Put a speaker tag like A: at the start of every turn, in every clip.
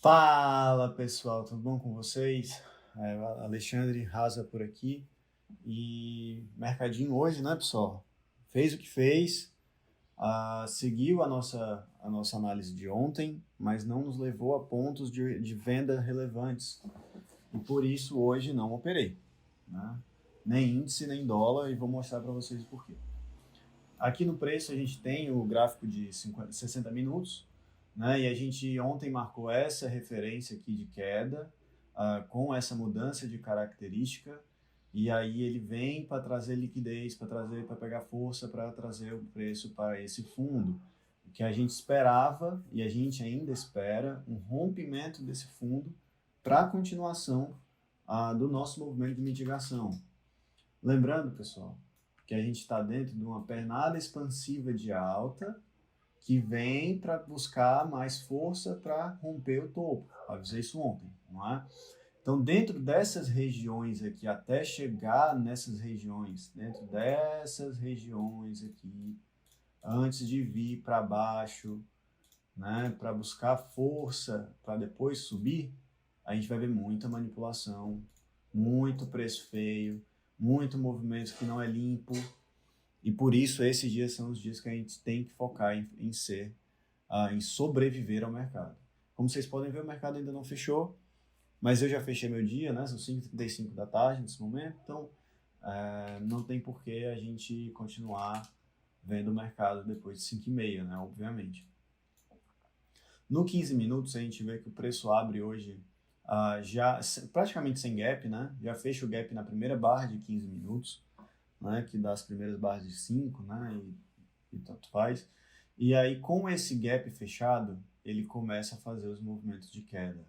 A: Fala pessoal, tudo bom com vocês? Alexandre Raza por aqui. E mercadinho hoje, né, pessoal? Fez o que fez, seguiu a nossa análise de ontem, mas não nos levou a pontos de venda relevantes. E por isso hoje não operei, né? Nem índice, nem dólar, e vou mostrar para vocês o porquê. Aqui no preço a gente tem o gráfico de 60 minutos, né? E a gente ontem marcou essa referência aqui de queda, com essa mudança de característica, e aí ele vem para trazer liquidez, para pegar força, para trazer o preço para esse fundo. O que a gente esperava, e a gente ainda espera, um rompimento desse fundo para a continuação do nosso movimento de mitigação. Lembrando, pessoal, que a gente está dentro de uma pernada expansiva de alta que vem para buscar mais força para romper o topo. Eu avisei isso ontem, não é? Então, dentro dessas regiões aqui, até chegar nessas regiões, dentro dessas regiões aqui, antes de vir para baixo, né, para buscar força para depois subir, a gente vai ver muita manipulação, muito preço feio, muito movimento que não é limpo, e por isso esses dias são os dias que a gente tem que focar em sobreviver ao mercado. Como vocês podem ver, o mercado ainda não fechou, mas eu já fechei meu dia, né? São 5h35 da tarde nesse momento, então não tem por que a gente continuar vendo o mercado depois de 5h30, né? Obviamente. No 15 minutos a gente vê que o preço abre hoje já praticamente sem gap, né? Já fecha o gap na primeira barra de 15 minutos, né? Que dá as primeiras barras de 5, né? E tanto faz. E aí, com esse gap fechado, ele começa a fazer os movimentos de queda.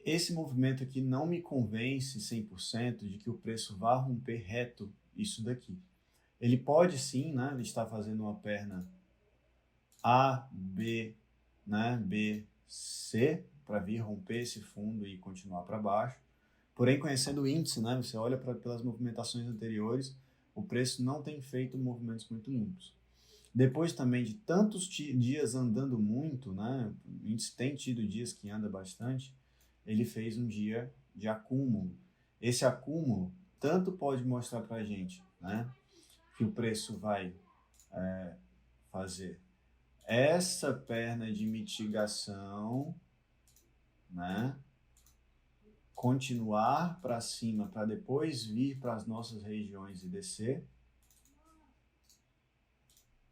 A: Esse movimento aqui não me convence 100% de que o preço vá romper reto isso daqui. Ele pode sim, né? Ele está fazendo uma perna A, B, né? B, C, para vir romper esse fundo e continuar para baixo. Porém, conhecendo o índice, né? Você olha pelas movimentações anteriores, o preço não tem feito movimentos muito limpos. Depois também de tantos dias andando muito, né? O índice tem tido dias que anda bastante, ele fez um dia de acúmulo. Esse acúmulo tanto pode mostrar para a gente, né? Que o preço vai fazer essa perna de mitigação, né? Continuar para cima para depois vir para as nossas regiões e descer,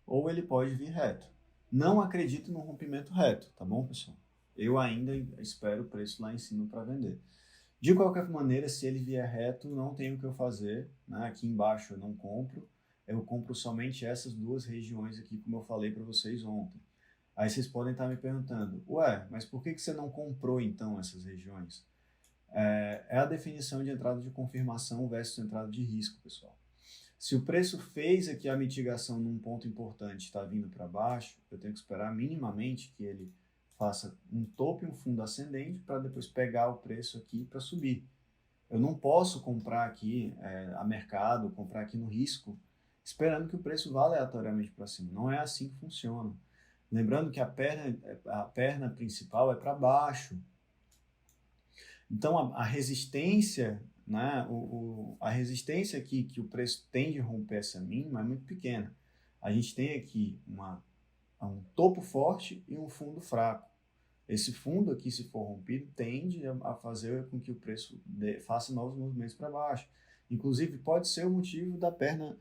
A: ou ele pode vir reto. Não acredito no rompimento reto, tá bom, pessoal? Eu ainda espero o preço lá em cima para vender. De qualquer maneira, se ele vier reto, não tem o que eu fazer, né? Aqui embaixo eu não compro, eu compro somente essas duas regiões aqui, como eu falei para vocês ontem. Aí vocês podem estar me perguntando, ué, mas por que você não comprou então essas regiões? É a definição de entrada de confirmação versus entrada de risco, pessoal. Se o preço fez aqui a mitigação num ponto importante, está vindo para baixo, eu tenho que esperar minimamente que ele faça um topo e um fundo ascendente para depois pegar o preço aqui para subir. Eu não posso comprar aqui a mercado, comprar aqui no risco, esperando que o preço vá aleatoriamente para cima. Não é assim que funciona. Lembrando que a perna principal é para baixo. Então, a resistência, né, a resistência aqui que o preço tende a romper essa mínima é muito pequena. A gente tem aqui um topo forte e um fundo fraco. Esse fundo aqui, se for rompido, tende a fazer com que o preço faça novos movimentos para baixo. Inclusive, pode ser o motivo da perna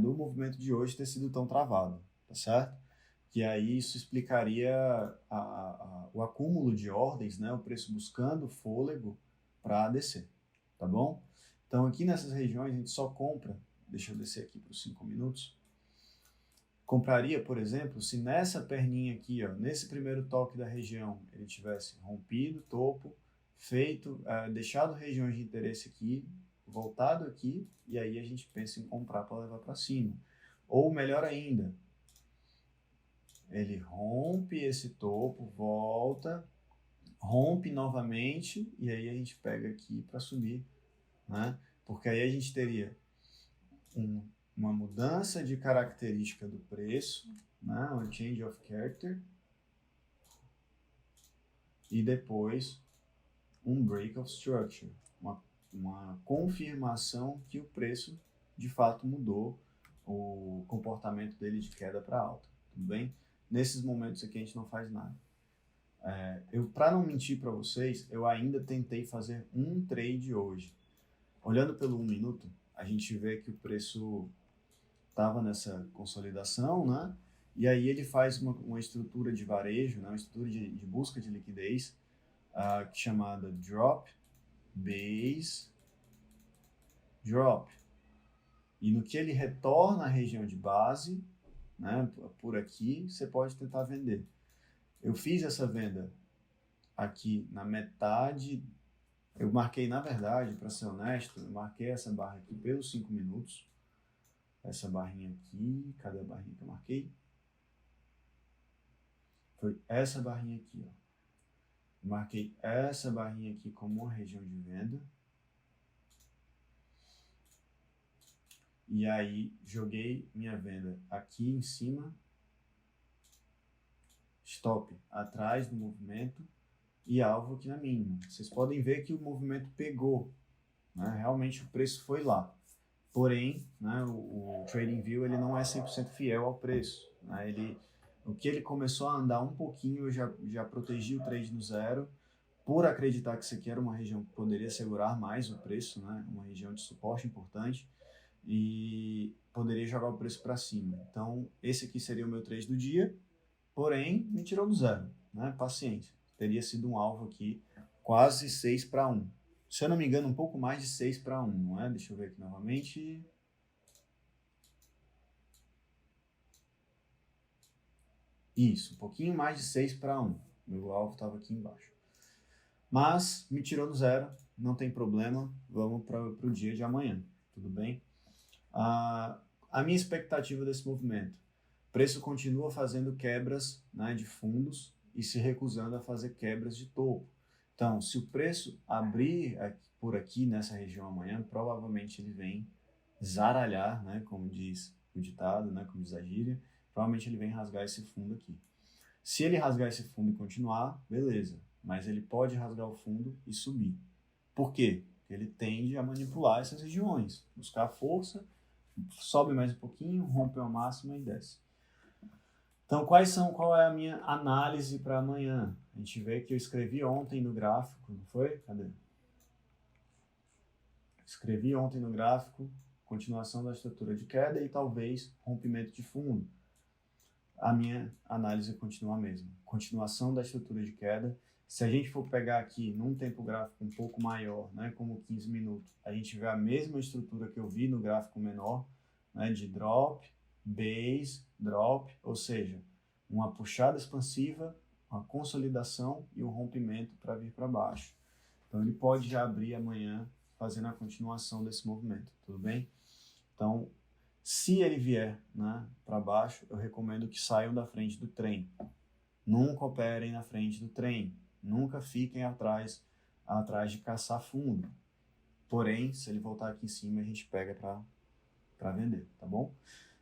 A: do movimento de hoje ter sido tão travado, tá certo? Que aí isso explicaria o acúmulo de ordens, né? O preço buscando fôlego para descer, tá bom? Então aqui nessas regiões a gente só compra, deixa eu descer aqui para os 5 minutos, compraria, por exemplo, se nessa perninha aqui, ó, nesse primeiro toque da região, ele tivesse rompido topo, feito, deixado regiões de interesse aqui, voltado aqui, e aí a gente pensa em comprar para levar para cima. Ou melhor ainda, ele rompe esse topo, volta, rompe novamente, e aí a gente pega aqui para subir, né? Porque aí a gente teria uma mudança de característica do preço, né? Um change of character, e depois um break of structure, uma confirmação que o preço de fato mudou o comportamento dele de queda para alta, tudo bem? Nesses momentos aqui a gente não faz nada. Para não mentir para vocês, eu ainda tentei fazer um trade hoje. Olhando pelo 1 minuto, a gente vê que o preço estava nessa consolidação, né? E aí ele faz uma estrutura de varejo, né? Uma estrutura de busca de liquidez, chamada Drop, Base, Drop. E no que ele retorna à região de base, né? Por aqui, você pode tentar vender. Eu fiz essa venda aqui na metade. Eu marquei, na verdade, para ser honesto, eu marquei essa barra aqui pelos 5 minutos. Essa barrinha aqui, cadê a barrinha que eu marquei? Foi essa barrinha aqui, ó. Eu marquei essa barrinha aqui como uma região de venda. E aí, joguei minha venda aqui em cima. Stop atrás do movimento e alvo aqui na mínima. Vocês podem ver que o movimento pegou, né? Realmente o preço foi lá. Porém, né, o TradingView ele não é 100% fiel ao preço, né? O que ele começou a andar um pouquinho, eu já protegi o trade no zero, por acreditar que isso aqui era uma região que poderia segurar mais o preço, né? Uma região de suporte importante, e poderia jogar o preço para cima. Então, esse aqui seria o meu trade do dia, porém, me tirou do zero, né? Paciência. Teria sido um alvo aqui quase 6 para 1. Se eu não me engano, um pouco mais de 6 para 1, não é? Deixa eu ver aqui novamente. Isso, um pouquinho mais de 6 para 1. Meu alvo estava aqui embaixo. Mas me tirou do zero, não tem problema. Vamos para o dia de amanhã, tudo bem? A minha expectativa desse movimento. O preço continua fazendo quebras, né, de fundos e se recusando a fazer quebras de topo. Então, se o preço abrir por aqui nessa região amanhã, provavelmente ele vem zaralhar, né, como diz o ditado, né, como diz a gíria, provavelmente ele vem rasgar esse fundo aqui. Se ele rasgar esse fundo e continuar, beleza, mas ele pode rasgar o fundo e subir. Por quê? Porque ele tende a manipular essas regiões, buscar força, sobe mais um pouquinho, rompe uma máxima e desce. Então, qual é a minha análise para amanhã? A gente vê que eu escrevi ontem no gráfico, não foi? Cadê? Escrevi ontem no gráfico, continuação da estrutura de queda e talvez rompimento de fundo. A minha análise continua a mesma. Continuação da estrutura de queda. Se a gente for pegar aqui num tempo gráfico um pouco maior, né, como 15 minutos, a gente vê a mesma estrutura que eu vi no gráfico menor, né, de drop, base, drop, ou seja, uma puxada expansiva, uma consolidação e um rompimento para vir para baixo. Então ele pode já abrir amanhã fazendo a continuação desse movimento, tudo bem? Então, se ele vier, né, para baixo, eu recomendo que saiam da frente do trem. Nunca operem na frente do trem. Nunca fiquem atrás de caçar fundo. Porém, se ele voltar aqui em cima, a gente pega para vender, tá bom?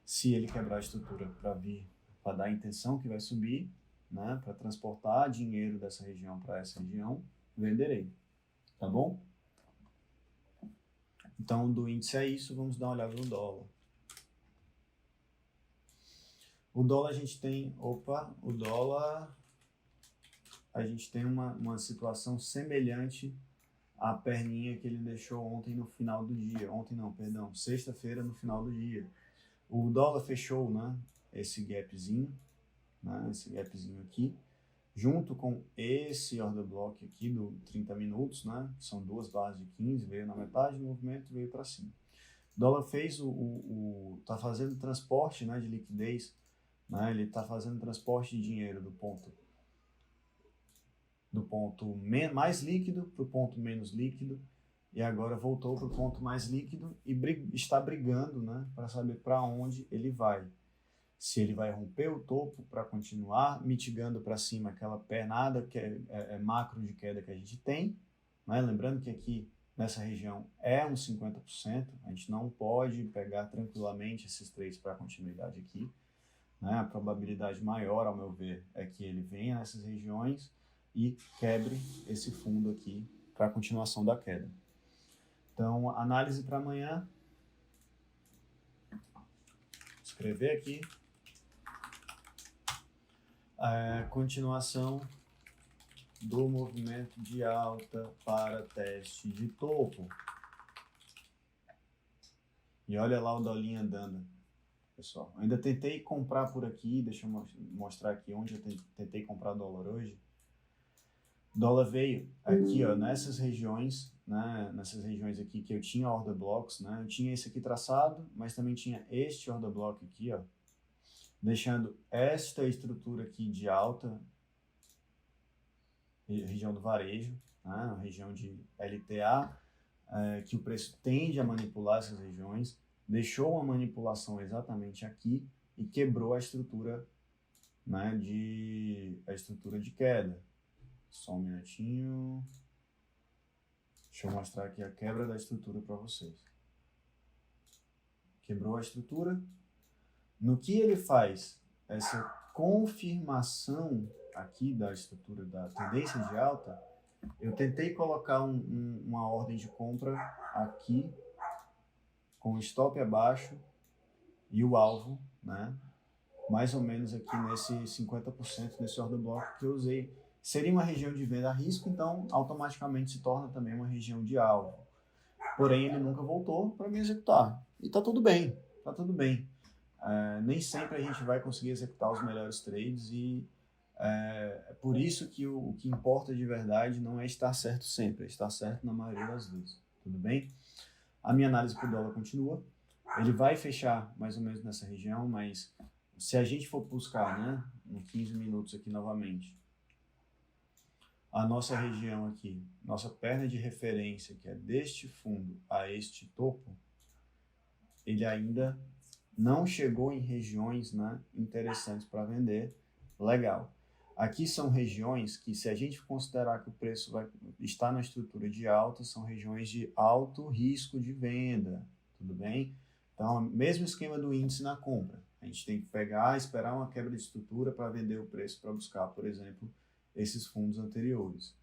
A: Se ele quebrar a estrutura para vir, para dar a intenção que vai subir, né, para transportar dinheiro dessa região para essa região, venderei, tá bom? Então, do índice é isso, vamos dar uma olhada no dólar. O dólar a gente tem, a gente tem uma situação semelhante à perninha que ele deixou ontem no final do dia. Ontem não, perdão, sexta-feira no final do dia. O dólar fechou, né, esse gapzinho aqui, junto com esse order block aqui do 30 minutos, né, que são duas barras de 15, veio na metade do movimento e veio para cima. O dólar fez tá fazendo transporte, né, de liquidez, né, ele está fazendo transporte de dinheiro do ponto mais líquido para o ponto menos líquido, e agora voltou para o ponto mais líquido e está brigando, né, para saber para onde ele vai. Se ele vai romper o topo para continuar mitigando para cima aquela pernada que é macro de queda que a gente tem, né? Lembrando que aqui nessa região é uns 50%, a gente não pode pegar tranquilamente esses três para continuidade aqui, né? A probabilidade maior, ao meu ver, é que ele venha nessas regiões e quebre esse fundo aqui para a continuação da queda. Então, análise para amanhã. Escrever aqui. Continuação do movimento de alta para teste de topo. E olha lá o dolinho andando, pessoal. Eu ainda tentei comprar por aqui, deixa eu mostrar aqui onde eu tentei comprar dólar hoje. O dólar veio aqui, ó, nessas regiões, né, nessas regiões aqui que eu tinha order blocks, né, eu tinha esse aqui traçado, mas também tinha este order block aqui, ó, deixando esta estrutura aqui de alta, região do varejo, né, região de LTA, que o preço tende a manipular essas regiões, deixou uma manipulação exatamente aqui e quebrou a estrutura, né, a estrutura de queda. Só um minutinho. Deixa eu mostrar aqui a quebra da estrutura para vocês. Quebrou a estrutura. No que ele faz essa confirmação aqui da estrutura da tendência de alta, eu tentei colocar uma ordem de compra aqui, com o stop abaixo e o alvo, né? Mais ou menos aqui nesse 50% desse order block que eu usei. Seria uma região de venda a risco, então automaticamente se torna também uma região de alvo. Porém, ele nunca voltou para me executar. E tá tudo bem, tá tudo bem. Nem sempre a gente vai conseguir executar os melhores trades e é por isso que o que importa de verdade não é estar certo sempre, é estar certo na maioria das vezes. Tudo bem? A minha análise para o dólar continua. Ele vai fechar mais ou menos nessa região, mas se a gente for buscar, né, em 15 minutos aqui novamente, a nossa região aqui, nossa perna de referência, que é deste fundo a este topo, ele ainda não chegou em regiões, né, interessantes para vender. Legal. Aqui são regiões que, se a gente considerar que o preço vai estar na estrutura de alta, são regiões de alto risco de venda, tudo bem? Então, mesmo esquema do índice na compra. A gente tem que pegar, esperar uma quebra de estrutura para vender o preço, para buscar, por exemplo, esses fundos anteriores.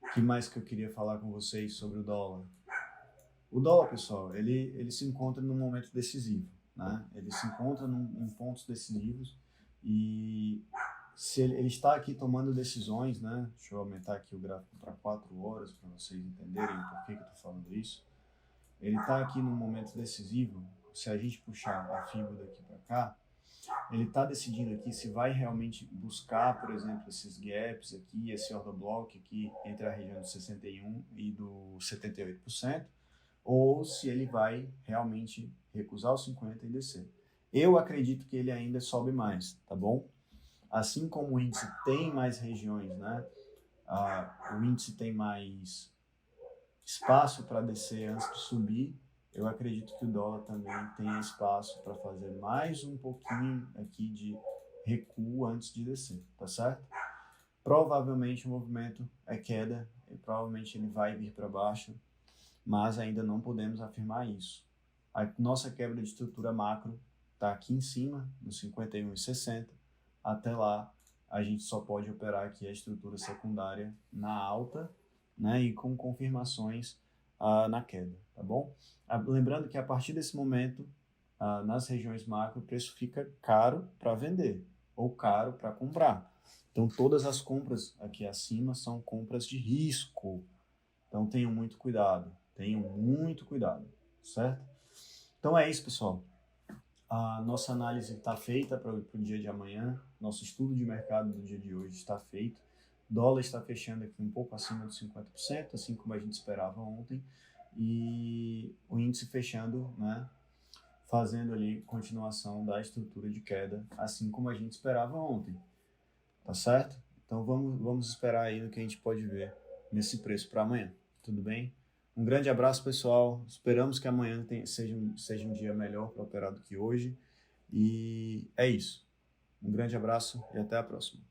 A: O que mais que eu queria falar com vocês sobre o dólar? O dólar, pessoal, ele se encontra num momento decisivo, né? Ele se encontra em pontos decisivos e se ele está aqui tomando decisões, né? Deixa eu aumentar aqui o gráfico para 4 horas para vocês entenderem por que eu estou falando isso. Ele está aqui num momento decisivo. Se a gente puxar a fibra daqui para cá, ele está decidindo aqui se vai realmente buscar, por exemplo, esses gaps aqui, esse order block aqui entre a região do 61% e do 78%, ou se ele vai realmente recusar os 50% e descer. Eu acredito que ele ainda sobe mais, tá bom? Assim como o índice tem mais regiões, né? O índice tem mais espaço para descer antes de subir, eu acredito que o dólar também tem espaço para fazer mais um pouquinho aqui de recuo antes de descer, tá certo? Provavelmente o movimento é queda, e provavelmente ele vai vir para baixo, mas ainda não podemos afirmar isso. A nossa quebra de estrutura macro está aqui em cima, no 51,60. Até lá, a gente só pode operar aqui a estrutura secundária na alta, né, e com confirmações na queda, tá bom? Lembrando que a partir desse momento, nas regiões macro, o preço fica caro para vender ou caro para comprar. Então, todas as compras aqui acima são compras de risco. Então, tenham muito cuidado, certo? Então, é isso, pessoal. A nossa análise está feita para o dia de amanhã. Nosso estudo de mercado do dia de hoje está feito. O dólar está fechando aqui um pouco acima dos 50%, assim como a gente esperava ontem. E o índice fechando, né, fazendo ali continuação da estrutura de queda, assim como a gente esperava ontem. Tá certo? Então vamos esperar aí no que a gente pode ver nesse preço para amanhã. Tudo bem? Um grande abraço, pessoal. Esperamos que amanhã seja um dia melhor para operar do que hoje. E é isso. Um grande abraço e até a próxima.